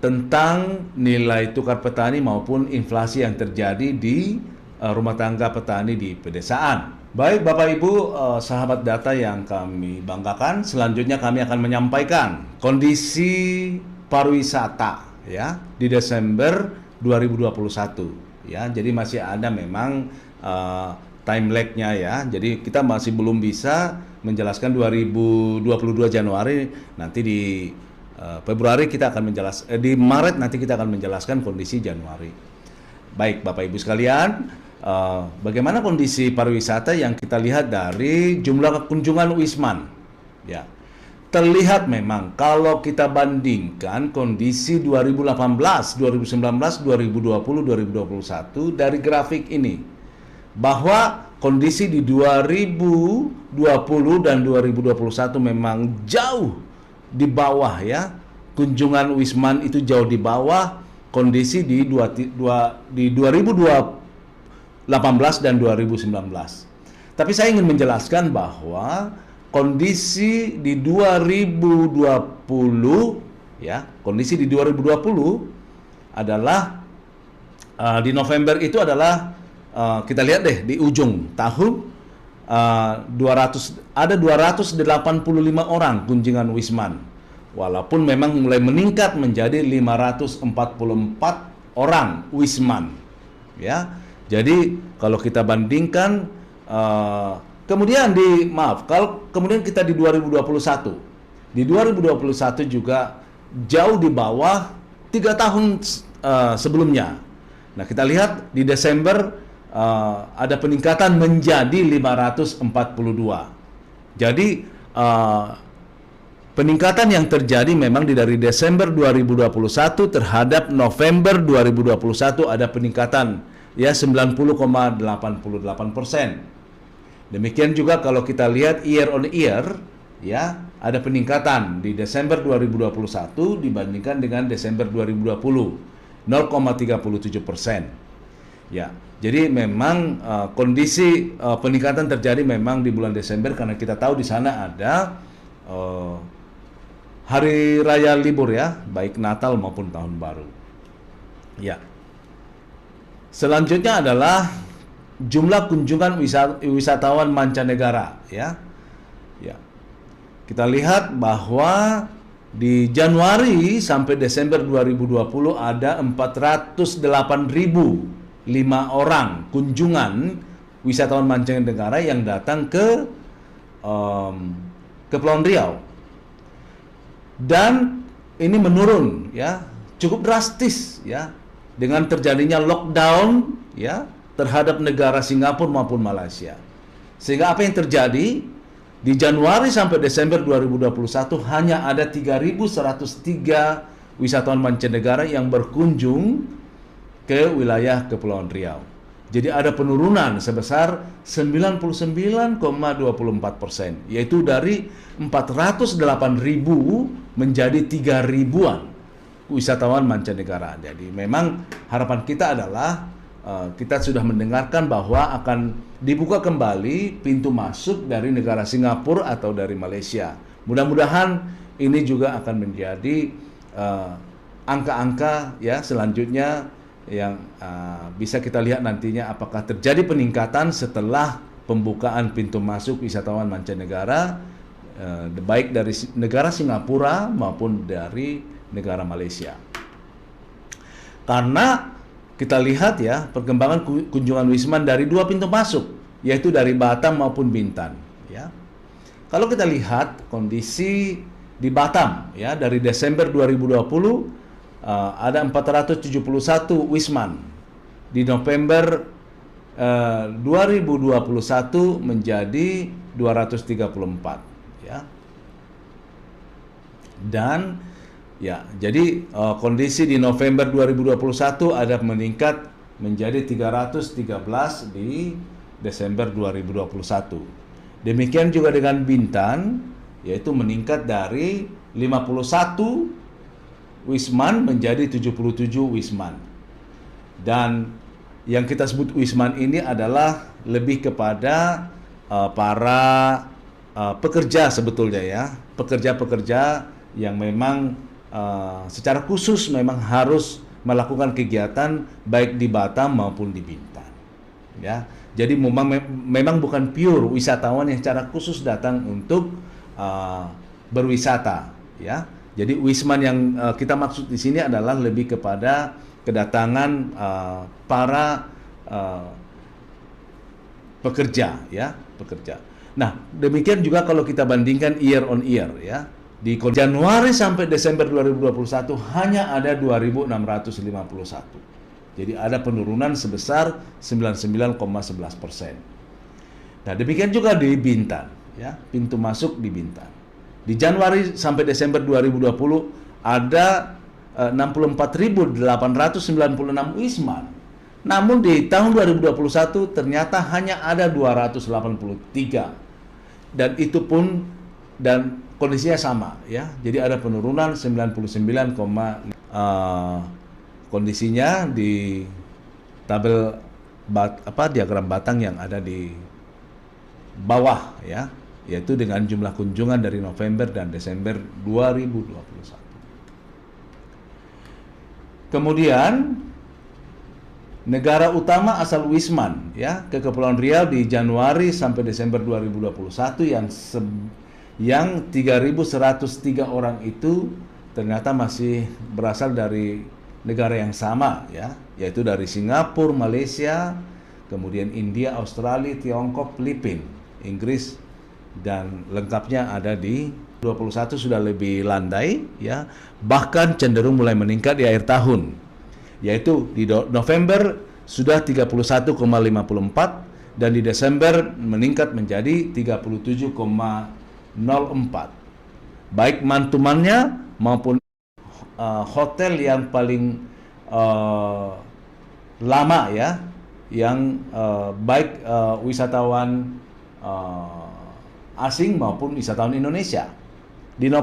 tentang nilai tukar petani maupun inflasi yang terjadi di rumah tangga petani di pedesaan. Baik Bapak Ibu, sahabat data yang kami banggakan, selanjutnya kami akan menyampaikan kondisi pariwisata ya di Desember 2021 ya. Jadi masih ada memang time lag-nya ya. Jadi kita masih belum bisa menjelaskan 2022 Januari, nanti di Februari kita akan menjelaskan, di Maret nanti kita akan menjelaskan kondisi Januari. Baik Bapak Ibu sekalian, bagaimana kondisi pariwisata yang kita lihat dari jumlah kunjungan Wisman ya. Terlihat memang kalau kita bandingkan kondisi 2018, 2019, 2020, 2021 dari grafik ini, bahwa kondisi di 2020 dan 2021 memang jauh di bawah ya. Kunjungan Wisman itu jauh di bawah kondisi di 2018 dan 2019. Tapi saya ingin menjelaskan bahwa kondisi di 2020 ya, kondisi di 2020 adalah di November itu adalah kita lihat deh di ujung tahun ada 285 orang kunjungan Wisman. Walaupun memang mulai meningkat menjadi 544 orang Wisman. Ya. Jadi kalau kita bandingkan kemudian kalau kemudian kita di 2021. Di 2021 juga jauh di bawah 3 tahun sebelumnya. Nah, kita lihat di Desember ada peningkatan menjadi 542. Jadi peningkatan yang terjadi memang dari Desember 2021 terhadap November 2021 ada peningkatan ya 90,88%. Demikian juga kalau kita lihat year on year ya, ada peningkatan di Desember 2021 dibandingkan dengan Desember 2020 0,37%. Ya, jadi memang kondisi peningkatan terjadi memang di bulan Desember karena kita tahu di sana ada hari raya libur ya, baik Natal maupun Tahun Baru. Ya. Selanjutnya adalah jumlah kunjungan wisatawan mancanegara ya. Ya. Kita lihat bahwa di Januari sampai Desember 2020 ada 408.005 orang kunjungan wisatawan mancanegara yang datang ke Kepulauan Riau. Dan ini menurun ya, cukup drastis ya, dengan terjadinya lockdown ya terhadap negara Singapura maupun Malaysia. Sehingga apa yang terjadi di Januari sampai Desember 2021 hanya ada 3.103 wisatawan mancanegara yang berkunjung ke wilayah Kepulauan Riau. Jadi ada penurunan sebesar 99,24%, yaitu dari 408.000 menjadi 3.000-an wisatawan mancanegara. Jadi memang harapan kita adalah kita sudah mendengarkan bahwa akan dibuka kembali pintu masuk dari negara Singapura atau dari Malaysia. Mudah-mudahan ini juga akan menjadi angka-angka ya selanjutnya yang bisa kita lihat nantinya apakah terjadi peningkatan setelah pembukaan pintu masuk wisatawan mancanegara baik dari negara Singapura maupun dari negara Malaysia. Karena kita lihat ya perkembangan kunjungan Wisman dari 2 pintu masuk, yaitu dari Batam maupun Bintan ya. Kalau kita lihat kondisi di Batam ya dari Desember 2020 ada 471 Wisman. Di November 2021 menjadi 234 ya. Dan ya, jadi kondisi di November 2021 ada meningkat menjadi 313 di Desember 2021. Demikian juga dengan Bintan, yaitu meningkat dari 51 Wisman menjadi 77 Wisman. Dan yang kita sebut Wisman ini adalah lebih kepada para pekerja sebetulnya ya, pekerja-pekerja yang memang secara khusus memang harus melakukan kegiatan baik di Batam maupun di Bintan. Ya, jadi memang bukan pure wisatawan yang secara khusus datang untuk berwisata. Ya, jadi Wisman yang kita maksud di sini adalah lebih kepada kedatangan para pekerja, ya, pekerja. Nah, demikian juga kalau kita bandingkan year on year, ya. Di Januari sampai Desember 2021 hanya ada 2.651. Jadi ada penurunan sebesar 99,11%. Nah, demikian juga di Bintan, ya, pintu masuk di Bintan. Di Januari sampai Desember 2020 ada 64.896 wisman. Namun di tahun 2021 ternyata hanya ada 283. Dan itu pun kondisinya sama, ya. Jadi ada penurunan 99, kondisinya di tabel diagram batang yang ada di bawah, ya, yaitu dengan jumlah kunjungan dari November dan Desember 2021. Kemudian negara utama asal wisman, ya, ke Kepulauan Riau di Januari sampai Desember 2021 yang 3.103 orang itu ternyata masih berasal dari negara yang sama, ya, yaitu dari Singapura, Malaysia, kemudian India, Australia, Tiongkok, Filipina, Inggris, dan lengkapnya ada di 21 sudah lebih landai, ya, bahkan cenderung mulai meningkat di akhir tahun, yaitu di November sudah 31,54 dan di Desember meningkat menjadi 37,04. Baik mantumannya maupun hotel yang paling lama, ya, yang baik wisatawan asing maupun wisatawan Indonesia. Di November